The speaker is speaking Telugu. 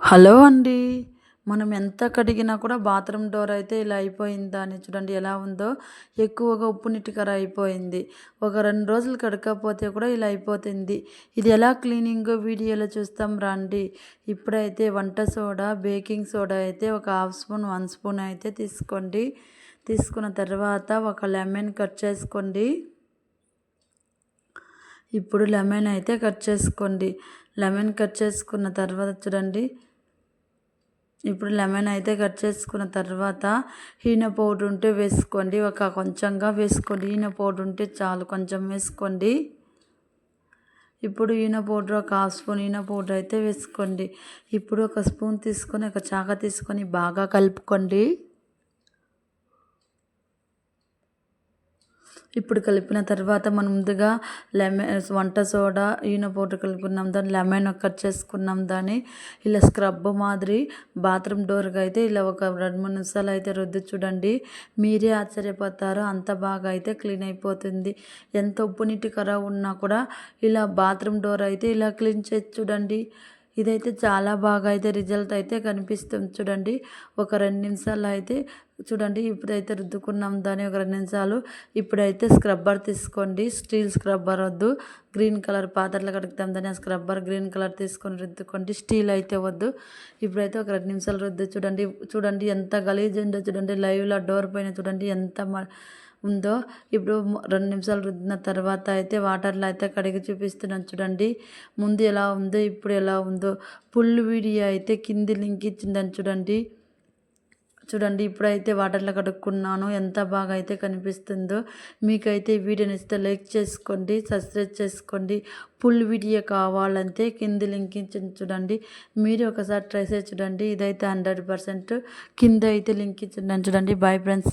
హలో అండి. మనం ఎంత కడిగినా కూడా బాత్రూమ్ డోర్ అయితే ఇలా అయిపోయిందా అని చూడండి ఎలా ఉందో. ఎక్కువగా ఉప్పు నీటికర అయిపోయింది. ఒక 2 రోజులు కడగకపోతే కూడా ఇలా అయిపోతుంది. ఇది ఎలా క్లీనింగో వీడియోలో చూస్తాం రండి. ఇప్పుడైతే వంట సోడా, బేకింగ్ సోడా అయితే ఒక హాఫ్ స్పూన్, 1 స్పూన్ అయితే తీసుకోండి. తీసుకున్న తర్వాత ఒక లెమన్ కట్ చేసుకోండి. ఇప్పుడు లెమన్ అయితే కట్ చేసుకోండి. లెమన్ కట్ చేసుకున్న తర్వాత చూడండి, ఇప్పుడు లెమన్ అయితే కట్ చేసుకున్న తర్వాత ఈనో పౌడర్ ఉంటే వేసుకోండి. కొంచెంగా వేసుకోండి. ఈనో పౌడర్ ఉంటే చాలు, కొంచెం వేసుకోండి. ఇప్పుడు ఈనో పౌడర్ ఒక హాఫ్ స్పూన్ ఈనో పౌడర్ అయితే వేసుకోండి. ఇప్పుడు ఒక స్పూన్ తీసుకొని, ఒక చాక తీసుకొని బాగా కలుపుకోండి. ఇప్పుడు కలిపిన తర్వాత మనం ముందుగా వంట సోడా, ఈనో పౌడర్ కలుపుకున్నాం, దాన్ని లెమన్ కట్ చేసుకున్నాం, దాన్ని ఇలా స్క్రబ్ మాదిరి బాత్రూమ్ డోర్కి అయితే ఇలా ఒక 2-3 నిమిషాలు అయితే రుద్ది చూడండి. మీరే ఆశ్చర్యపోతారు, అంత బాగా అయితే క్లీన్ అయిపోతుంది. ఎంత ఉప్పు నీటి కర ఉన్నా కూడా ఇలా బాత్రూమ్ డోర్ అయితే ఇలా క్లీన్ చేసి చూడండి. ఇదైతే చాలా బాగా అయితే రిజల్ట్ అయితే కనిపిస్తుంది చూడండి. ఒక 2 నిమిషాలు అయితే చూడండి. ఇప్పుడైతే రుద్దుకున్నాం దాన్ని ఒక 2 నిమిషాలు. ఇప్పుడైతే స్క్రబ్బర్ తీసుకోండి. స్టీల్ స్క్రబ్బర్ వద్దు, గ్రీన్ కలర్ పాత్రలు కడుగుతాం దాన్ని, స్క్రబ్బర్ గ్రీన్ కలర్ తీసుకొని రుద్దుకోండి. స్టీల్ అయితే వద్దు. ఇప్పుడైతే ఒక 2 నిమిషాలు రుద్దు చూడండి. చూడండి ఎంత గలీజ్ ఉందో చూడండి. లైవ్లో డోర్ పైన చూడండి ఎంత ఉందో. ఇప్పుడు 2 నిమిషాలు రుద్దిన తర్వాత అయితే వాటర్లో అయితే కడిగి చూపిస్తున్నాను చూడండి. ముందు ఎలా ఉందో ఇప్పుడు ఎలా ఉందో. ఫుల్ వీడియో అయితే కింది లింక్ ఇచ్చిందని చూడండి. ఇప్పుడైతే వాటర్లో కడుక్కున్నాను, ఎంత బాగా అయితే కనిపిస్తుందో. మీకైతే ఈ వీడియో నచ్చితే లైక్ చేసుకోండి, సబ్స్క్రైబ్ చేసుకోండి. ఫుల్ వీడియో కావాలంటే కింది లింక్ ఇచ్చింది చూడండి. మీరు ఒకసారి ట్రై చేసి చూడండి. ఇదైతే 100% కింద అయితే లింక్ ఇచ్చిందని చూడండి. Boy friends.